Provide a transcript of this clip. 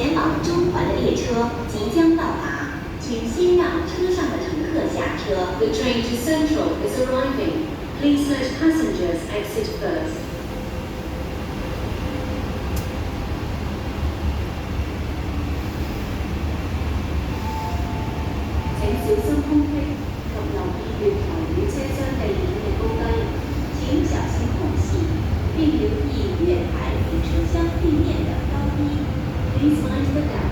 前往中环的列车即将到达，请先让车上的乘客下车。The train to Central is arriving. Please let passengers exit first. 請小心空隙及留意月台與車廂地面嘅高低。請小心空隙，並留意月台與車廂地面的高低。Please mind the gap